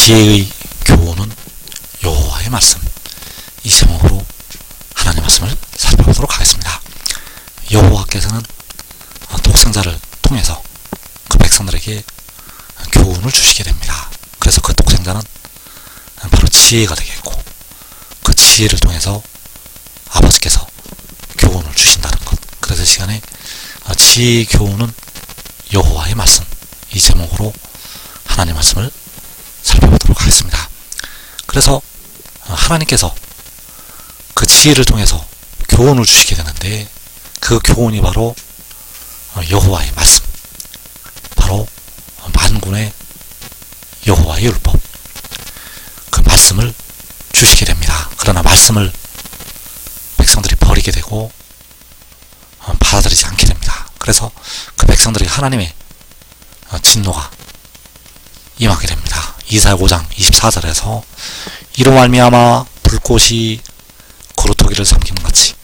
지혜의 교훈은 여호와의 말씀, 이 제목으로 하나님의 말씀을 살펴보도록 하겠습니다. 여호와께서는 독생자를 통해서 그 백성들에게 교훈을 주시게 됩니다. 그래서 그 독생자는 바로 지혜가 되겠고, 그 지혜를 통해서 아버지께서 교훈을 주신다는 것. 그래서 이 시간에 지혜의 교훈은 여호와의 말씀, 이 제목으로 하나님의 말씀을 살펴보도록 하겠습니다. 그래서 하나님께서 그 지혜를 통해서 교훈을 주시게 되는데, 그 교훈이 바로 여호와의 말씀, 바로 만군의 여호와의 율법, 그 말씀을 주시게 됩니다. 그러나 말씀을 백성들이 버리게 되고 받아들이지 않게 됩니다. 그래서 그 백성들이 하나님의 진노가 임하게 됩니다. 이사야 5장 24절에서 이로 말미암아 불꽃이 고루터기를 삼키는 같이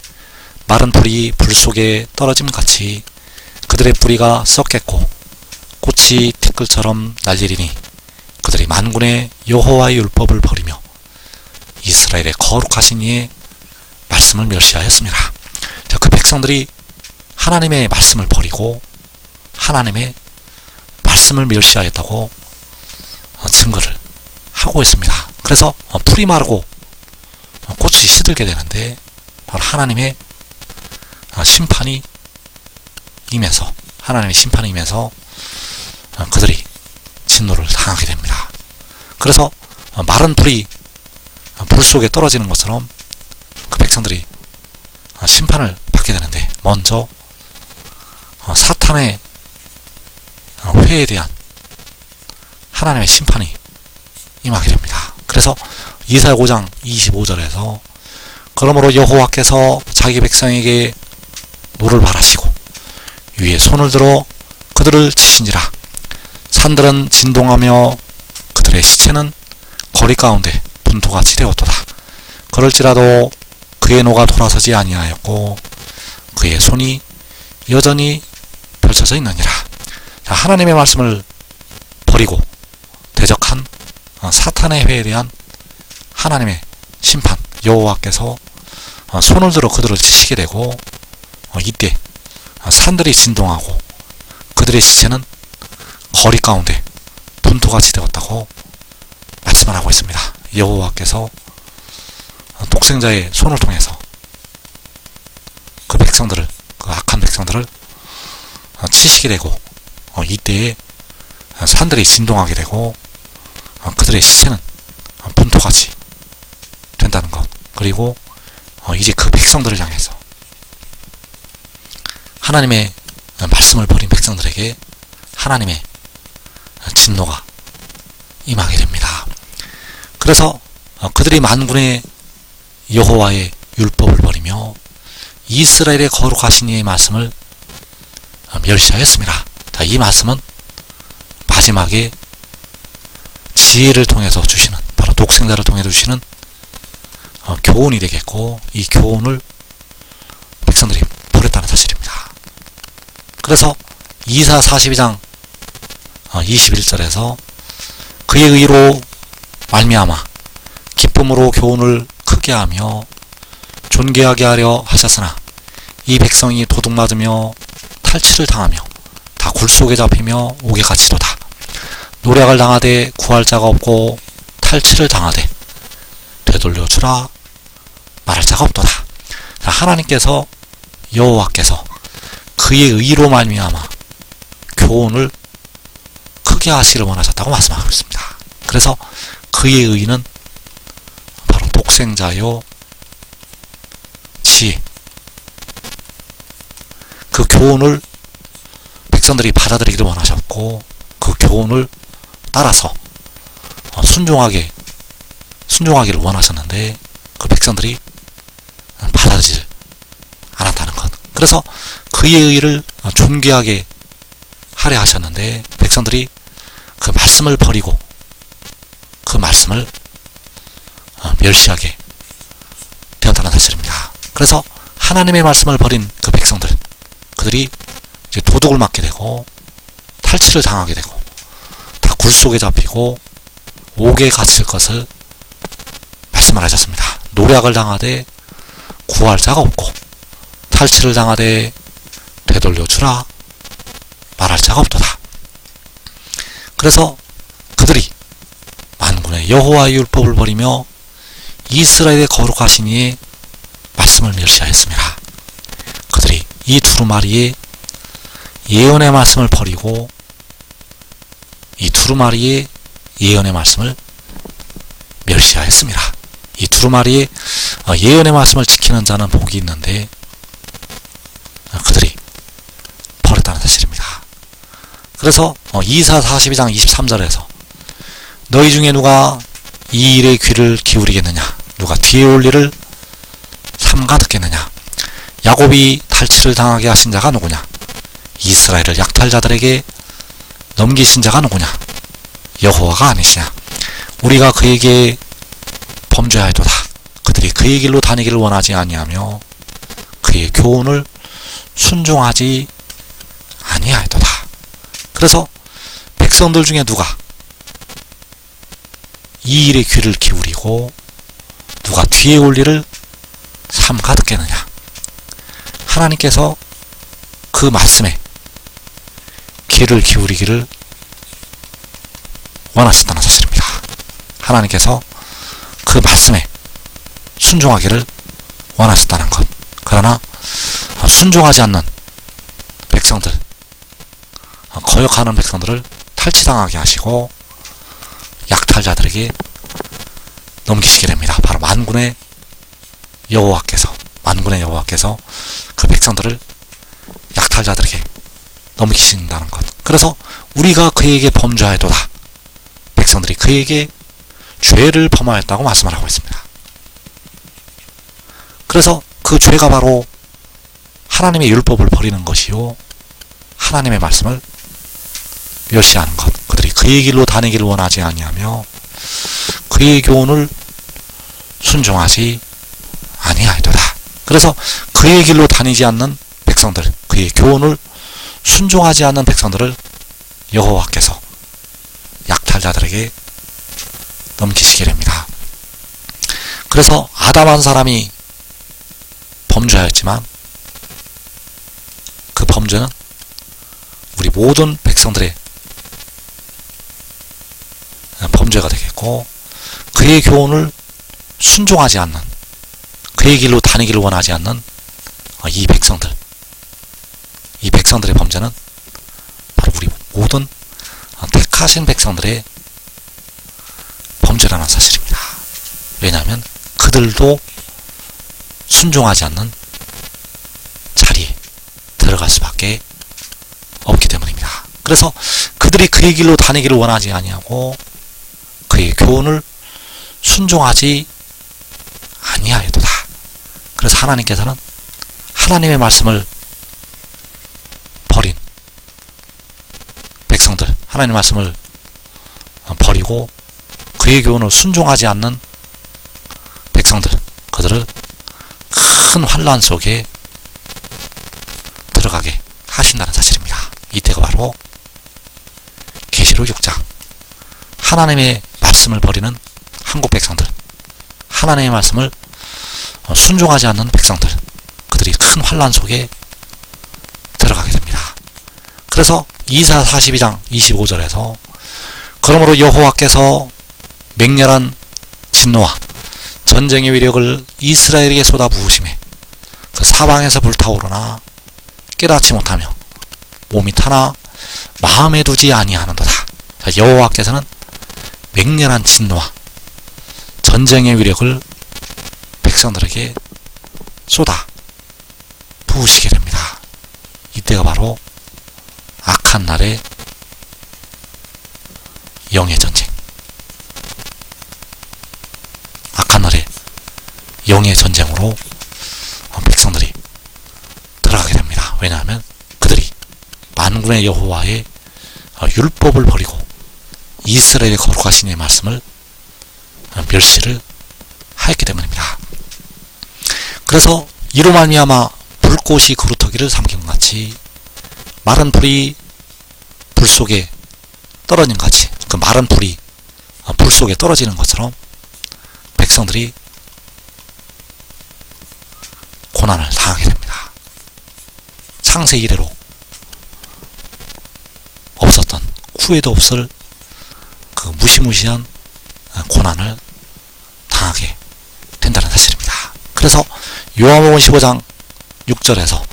마른 불이 불 속에 떨어짐 같이 그들의 뿌리가 썩겠고 꽃이 티끌처럼 날리리니 그들이 만군의 여호와의 율법을 버리며 이스라엘의 거룩하신 이의 말씀을 멸시하였습니다. 그 백성들이 하나님의 말씀을 버리고 하나님의 말씀을 멸시하였다고 증거를 하고 있습니다. 그래서 풀이 마르고 꽃이 시들게 되는데, 바로 하나님의 심판이 임해서, 하나님의 심판이 임해서 그들이 진노를 당하게 됩니다. 그래서 마른 불이 불 속에 떨어지는 것처럼 그 백성들이 심판을 받게 되는데, 먼저 사탄의 회에 대한 하나님의 심판이 임하게 됩니다. 그래서 이사야 5장 25절에서 그러므로 여호와께서 자기 백성에게 노를 바라시고 위에 손을 들어 그들을 치신지라. 산들은 진동하며 그들의 시체는 거리 가운데 분토같이 되었도다. 그럴지라도 그의 노가 돌아서지 아니하였고 그의 손이 여전히 펼쳐져 있느니라. 하나님의 말씀을 버리고 대적한 사탄의 회에 대한 하나님의 심판, 여호와께서 손을 들어 그들을 치시게 되고, 이때 산들이 진동하고 그들의 시체는 거리 가운데 분토같이 되었다고 말씀을 하고 있습니다. 여호와께서 독생자의 손을 통해서 그 백성들을, 그 악한 백성들을 치시게 되고, 이때에 산들이 진동하게 되고 그들의 시체는 분토같이 된다는 것. 그리고 이제 그 백성들을 향해서 하나님의 말씀을 버린 백성들에게 하나님의 진노가 임하게 됩니다. 그래서 그들이 만군의 여호와의 율법을 버리며 이스라엘의 거룩하신 이의 말씀을 멸시하였습니다. 자, 이 말씀은 마지막에 지혜를 통해서 주시는, 바로 독생자를 통해 주시는 교훈이 되겠고, 이 교훈을 백성들이 버렸다는 사실입니다. 그래서 이사 42장 21절에서 그의 의로 말미암아 기쁨으로 교훈을 크게 하며 존귀하게 하려 하셨으나 이 백성이 도둑맞으며 탈취를 당하며 다 굴 속에 잡히며 옥에 갇히도다. 노략을 당하되 구할 자가 없고 탈취를 당하되 되돌려주라 말할 자가 없도다. 하나님께서, 여호와께서 그의 의로 말미암아 교훈을 크게 하시기를 원하셨다고 말씀하고 있습니다. 그래서 그의 의는 바로 독생자요 지혜, 그 교훈을 백성들이 받아들이기를 원하셨고, 그 교훈을 따라서 순종하기를 원하셨는데 그 백성들이 받아들이지 않았다는 것. 그래서 그의 의를 존귀하게 하려 하셨는데 백성들이 그 말씀을 버리고 그 말씀을 멸시하게 되었다는 사실입니다. 그래서 하나님의 말씀을 버린 그 백성들, 그들이 이제 도둑을 맞게 되고 탈취를 당하게 되고 다 굴 속에 잡히고 옥에 갇힐 것을 말씀을 하셨습니다. 노략을 당하되 구할 자가 없고 탈취를 당하되 되돌려주라 말할 자가 없도다. 그래서 그들이 만군의 여호와의 율법을 버리며 이스라엘의 거룩하신 이의 말씀을 멸시하였습니다. 그들이 이 두루마리의 예언의 말씀을 버리고 이 두루마리의 예언의 말씀을 멸시하였습니다. 이 두루마리의 예언의 말씀을 지키는 자는 복이 있는데 그들이 버렸다는 사실입니다. 그래서 이사 42장 23절에서 너희 중에 누가 이 일에 귀를 기울이겠느냐, 누가 뒤에 올 일을 삼가 듣겠느냐, 야곱이 탈취를 당하게 하신 자가 누구냐, 이스라엘을 약탈자들에게 넘기신 자가 누구냐, 여호와가 아니시냐, 우리가 그에게 범죄하였도다. 그들이 그의 길로 다니기를 원하지 아니하며 그의 교훈을 순종하지 아니하였도다. 그래서 백성들 중에 누가 이 일에 귀를 기울이고 누가 뒤에 올 일을 삼가 듣겠느냐, 하나님께서 그 말씀에 귀를 기울이기를 원하셨다는 사실입니다. 하나님께서 그 말씀에 순종하기를 원하셨다는 것. 그러나 순종하지 않는 백성들, 거역하는 백성들을 탈취당하게 하시고 약탈자들에게 넘기시게 됩니다. 바로 만군의 여호와께서 그 백성들을 약탈자들에게 넘기신다는 것. 그래서 우리가 그에게 범죄하였도다. 백성들이 그에게 죄를 범하였다고 말씀을 하고 있습니다. 그래서 그 죄가 바로 하나님의 율법을 버리는 것이요, 하나님의 말씀을 멸시하는 것. 그들이 그의 길로 다니기를 원하지 아니하며 그의 교훈을 순종하지 아니하였도다. 그래서 그의 길로 다니지 않는 백성들, 그의 교훈을 순종하지 않는 백성들을 여호와께서 약탈자들에게 넘기시게 됩니다. 그래서 아담 한 사람이 범죄하였지만 그 범죄는 우리 모든 백성들의 범죄가 되겠고, 그의 교훈을 순종하지 않는, 그의 길로 다니기를 원하지 않는 이 백성들의 범죄는 바로 우리 모든 택하신 백성들의 범죄라는 사실입니다. 왜냐하면 그들도 순종하지 않는 자리에 들어갈 수밖에 없기 때문입니다. 그래서 그들이 그의 길로 다니기를 원하지 아니하고 그의 교훈을 순종하지 아니하였도다. 그래서 하나님께서는 하나님의 말씀을 버린 백성들, 하나님의 말씀을 버리고 그의 교훈을 순종하지 않는 백성들, 그들을 큰 환난 속에 들어가게 하신다는 사실입니다. 이때가 바로 계시록 6장, 하나님의 말씀을 버리는 한국 백성들, 하나님의 말씀을 순종하지 않는 백성들, 그들이 큰 환난 속에 들어가게 됩니다. 그래서 이사 42장 25절에서 그러므로 여호와께서 맹렬한 진노와 전쟁의 위력을 이스라엘에게 쏟아부으심에 그 사방에서 불타오르나 깨닫지 못하며 몸이 타나 마음에 두지 아니하는도다. 여호와께서는 맹렬한 진노와 전쟁의 위력을 백성들에게 쏟아 부으시게 됩니다. 이때가 바로 악한 날의 영의 전쟁, 악한 날의 영의 전쟁으로 백성들이 들어가게 됩니다. 왜냐하면 그들이 만군의 여호와의 율법을 버리고 이스라엘의 거룩하신 이의 말씀을 멸시를 하였기 때문입니다. 그래서 이로 말미암아 불꽃이 그루터기를 삼킨 것 같이 마른 불이 불 속에 떨어진 것 같이 그 마른 불이 불 속에 떨어지는 것처럼 백성들이 고난을 당하게 됩니다. 창세 이래로 없었던, 후에도 없을 그 무시무시한 고난을 당하게 된다는 사실입니다. 그래서 요한복음 15장 6절에서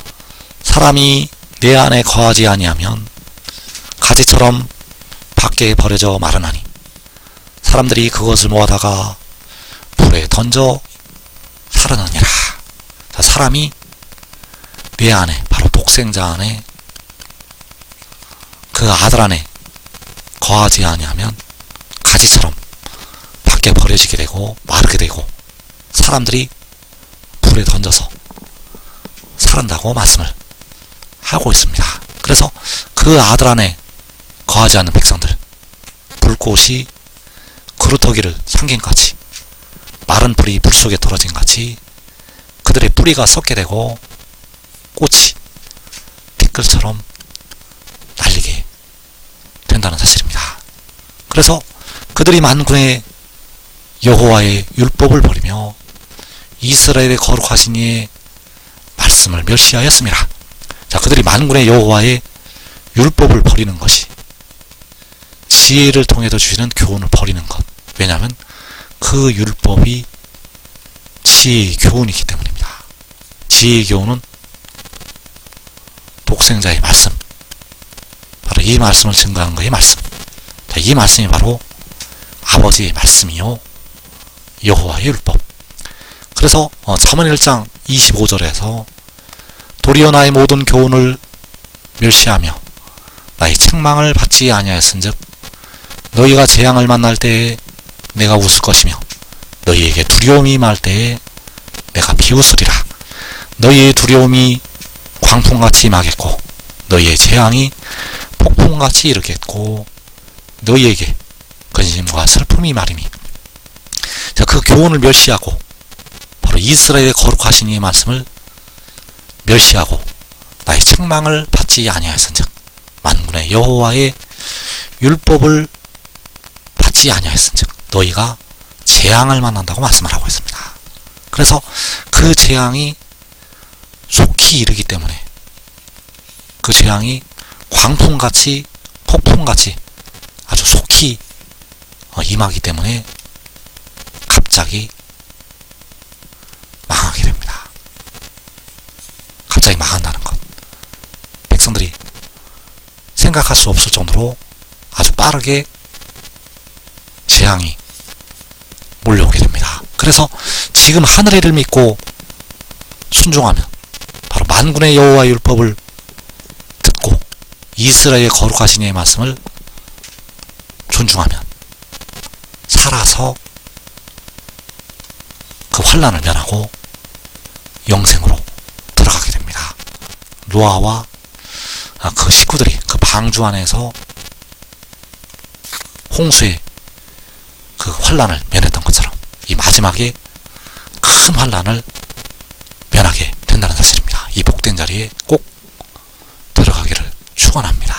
사람이 내 안에 거하지 아니하면 가지처럼 밖에 버려져 마르나니 사람들이 그것을 모아다가 불에 던져 사르느니라. 사람이 내 안에, 바로 독생자 안에, 그 아들 안에 거하지 아니하면 가지처럼 밖에 버려지게 되고 마르게 되고 사람들이 불에 던져서 사른다고 말씀을 하고 있습니다. 그래서 그 아들 안에 거하지 않는 백성들, 불꽃이 그루터기를 삼김같이 마른 불이 불 속에 떨어진 같이 그들의 뿌리가 썩게 되고 꽃이 티끌처럼 날리게 된다는 사실입니다. 그래서 그들이 만군의 여호와의 율법을 버리며 이스라엘의 거룩하신 이의 말씀을 멸시하였습니다. 자, 그들이 만군의 여호와의 율법을 버리는 것이 지혜를 통해서 주시는 교훈을 버리는 것. 왜냐하면 그 율법이 지혜의 교훈이기 때문입니다. 지혜의 교훈은 독생자의 말씀, 바로 이 말씀을 증거한 것의 말씀. 자, 이 말씀이 바로 아버지의 말씀이요 여호와의 율법. 그래서 잠언 1장 25절에서 도리어 나의 모든 교훈을 멸시하며 나의 책망을 받지 아니하였은즉 너희가 재앙을 만날 때에 내가 웃을 것이며 너희에게 두려움이 임할 때에 내가 비웃으리라. 너희의 두려움이 광풍같이 임하겠고 너희의 재앙이 폭풍같이 이르겠고 너희에게 근심과 슬픔이 마리니. 자, 그 교훈을 멸시하고 바로 이스라엘의 거룩하신 이의 말씀을 멸시하고 나의 책망을 받지 아니하였은즉 만군의 여호와의 율법을 받지 아니하였은즉 너희가 재앙을 만난다고 말씀을 하고 있습니다. 그래서 그 재앙이 속히 이르기 때문에 그 재앙이 광풍같이 폭풍같이 아주 속히 임하기 때문에 갑자기 망하게 됩니다. 갑자기 망한다는 것. 백성들이 생각할 수 없을 정도로 아주 빠르게 재앙이 몰려오게 됩니다. 그래서 지금 하늘의 일을 믿고 순종하면 바로 만군의 여호와의 율법을 듣고 이스라엘의 거룩하신 이의 말씀을 존중하면 살아서 그 환난을 면하고 영생으로 들어가게 됩니다. 노아와 그 식구들이 그 방주 안에서 홍수의 그 환난을 면했던 것처럼 이 마지막에 큰 환난을 면하게 된다는 사실입니다. 이 복된 자리에 꼭 들어가기를 축원합니다.